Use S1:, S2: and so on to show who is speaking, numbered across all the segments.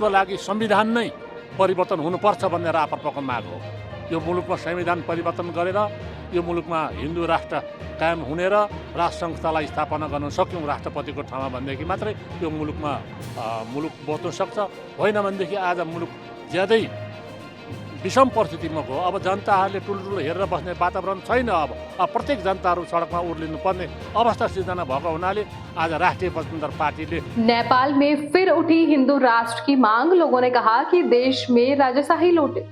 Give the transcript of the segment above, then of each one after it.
S1: यसको लागि संविधान नै परिवर्तन हुनुपर्छ भन्ने राप्रपाको माग हो। यो मुलुकमा संविधान परिवर्तन गरेर यो मुलुकमा हिन्दू राष्ट्र कायम हुने र राष्ट्र संस्थालाई स्थापना गर्न सक्यौँ राष्ट्रपतिको ठाउँमा भनेदेखि मात्रै यो मुलुकमा मुलुक बच्न सक्छ। होइन भनेदेखि आज मुलुक ज्यादै विषम परिस्थितिमा गयो। अब जनताहरूले ठुल्ठुलो हेरेर बस्ने वातावरण छैन। अब प्रत्येक जनताहरू सडकमा उर्लिनु पर्ने अवस्था सिर्जना भएको हुनाले आज राष्ट्रिय स्वतन्त्र पार्टीले
S2: नेपाल में फिर उठी हिंदू राष्ट्र की मांग। लोगों ने कहा कि देश में राजाशाही लौटे।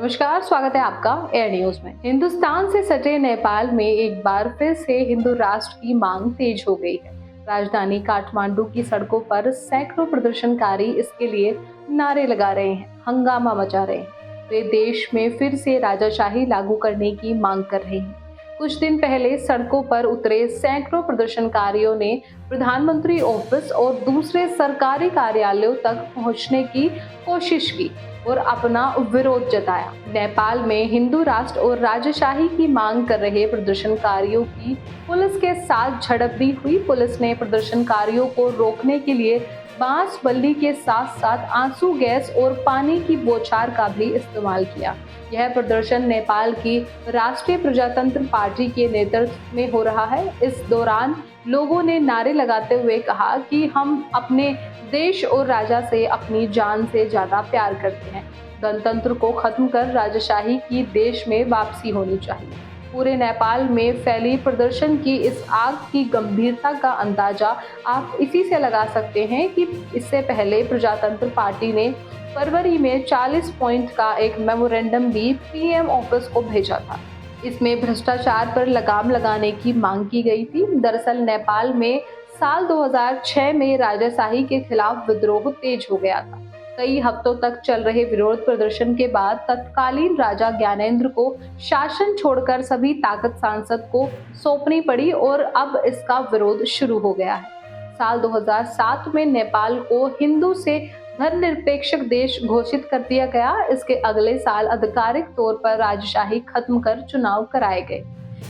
S2: नमस्कार, स्वागत है आपका एयर न्यूज में। हिंदुस्तान से सटे नेपाल में एक बार फिर से हिंदू राष्ट्र की मांग तेज हो गई है। राजधानी काठमांडू की सड़कों पर सैकड़ों प्रदर्शनकारी इसके लिए नारे लगा रहे हैं, हंगामा मचा रहे हैं। वे देश में फिर से राजाशाही लागू करने की मांग कर रहे हैं। कुछ दिन पहले सड़कों पर उतरे सैकड़ों प्रदर्शनकारियों ने प्रधानमंत्री ऑफिस और दूसरे सरकारी कार्यालयों तक पहुंचने की कोशिश की और अपना विरोध जताया। नेपाल में हिंदू राष्ट्र और राजाशाही की मांग कर रहे प्रदर्शनकारियों की पुलिस के साथ झड़प भी हुई। पुलिस ने प्रदर्शनकारियों को रोकने के लिए बांस बल्ली के साथ साथ आंसू गैस और पानी की बौछार का भी इस्तेमाल किया। यह प्रदर्शन नेपाल की राष्ट्रीय प्रजातंत्र पार्टी के नेतृत्व में हो रहा है। इस दौरान लोगों ने नारे लगाते हुए कहा कि हम अपने देश और राजा से अपनी जान से ज्यादा प्यार करते हैं। गणतंत्र को खत्म कर राजाशाही की देश में वापसी होनी चाहिए। पूरे नेपाल में फैली प्रदर्शन की इस आग की गंभीरता का अंदाजा आप इसी से लगा सकते हैं कि इससे पहले प्रजातंत्र पार्टी ने फरवरी में 40 पॉइंट का एक मेमोरेंडम भी पीएम ऑफिस को भेजा था। इसमें भ्रष्टाचार पर लगाम लगाने की मांग की गई थी। दरअसल नेपाल में साल 2006 में राजाशाही के खिलाफ विद्रोह तेज हो गया था। कई हफ्तों तक चल रहे विरोध प्रदर्शन के बाद तत्कालीन राजा ज्ञानेंद्र को शासन छोड़कर सभी ताकत सांसद को सौंपनी पड़ी और अब इसका विरोध शुरू हो गया है। साल 2007 में नेपाल को हिंदू से धर्मनिरपेक्ष देश घोषित कर दिया गया। इसके अगले साल आधिकारिक तौर पर राजशाही खत्म कर चुनाव कराए गए।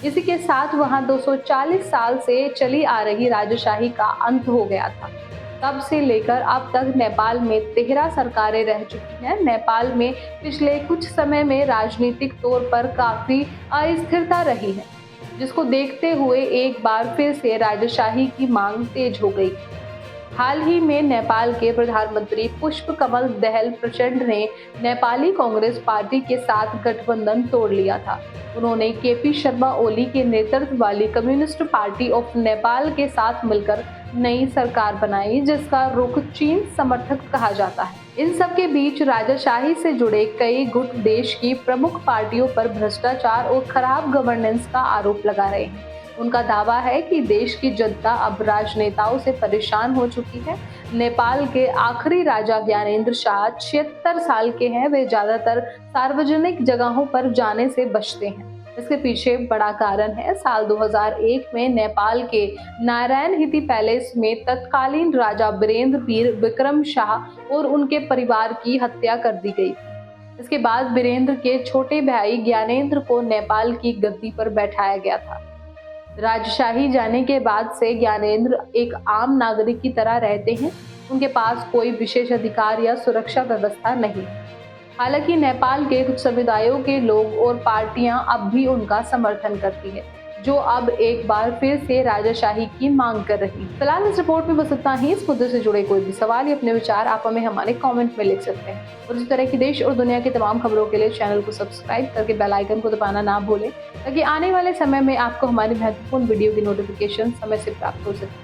S2: इसी के साथ वहां 240 साल से चली आ रही राजशाही का अंत हो गया था। तब से लेकर अब तक नेपाल में 13 सरकारें रह चुकी हैं। नेपाल में पिछले कुछ समय में राजनीतिक तौर पर काफी अस्थिरता रही है, जिसको देखते हुए एक बार फिर से राजाशाही की मांग तेज हो गई। हाल ही में नेपाल के प्रधानमंत्री पुष्प कमल दहल प्रचंड ने नेपाली कांग्रेस पार्टी के साथ गठबंधन तोड़ लिया था। उन्होंने केपी शर्मा ओली के नेतृत्व वाली कम्युनिस्ट पार्टी ऑफ नेपाल के साथ मिलकर नई सरकार बनाई, जिसका रुख चीन समर्थक कहा जाता है। इन सब के बीच राजाशाही से जुड़े कई गुट देश की प्रमुख पार्टियों पर भ्रष्टाचार और खराब गवर्नेंस का आरोप लगा रहे हैं। उनका दावा है कि देश की जनता अब राजनेताओं से परेशान हो चुकी है। नेपाल के आखिरी राजा ज्ञानेंद्र शाह 76 साल के हैं। वे ज्यादातर सार्वजनिक जगहों पर जाने से बचते हैं। इसके पीछे बड़ा कारण है, साल 2001 में नेपाल के नारायण हिती पैलेस में तत्कालीन राजा वीरेंद्र पीर विक्रम शाह और उनके परिवार की हत्या कर दी गई। इसके बाद वीरेंद्र के छोटे भाई ज्ञानेंद्र को नेपाल की गद्दी पर बैठाया गया था। राजशाही जाने के बाद से ज्ञानेंद्र एक आम नागरिक की तरह रहते हैं। उनके पास कोई विशेष अधिकार या सुरक्षा व्यवस्था नहीं। हालांकि नेपाल के कुछ समुदायों के लोग और पार्टियां अब भी उनका समर्थन करती है, जो अब एक बार फिर से राजाशाही की मांग कर रही है। फिलहाल इस रिपोर्ट में बस इतना ही। इस मुद्दे से जुड़े कोई भी सवाल या अपने विचार आप हमें हमारे कमेंट में लिख सकते हैं। और इस तरह की देश और दुनिया की तमाम खबरों के लिए चैनल को सब्सक्राइब करके बेल आइकन को दबाना ना भूलें, ताकि आने वाले समय में आपको हमारी महत्वपूर्ण वीडियो की नोटिफिकेशन समय से प्राप्त हो सके।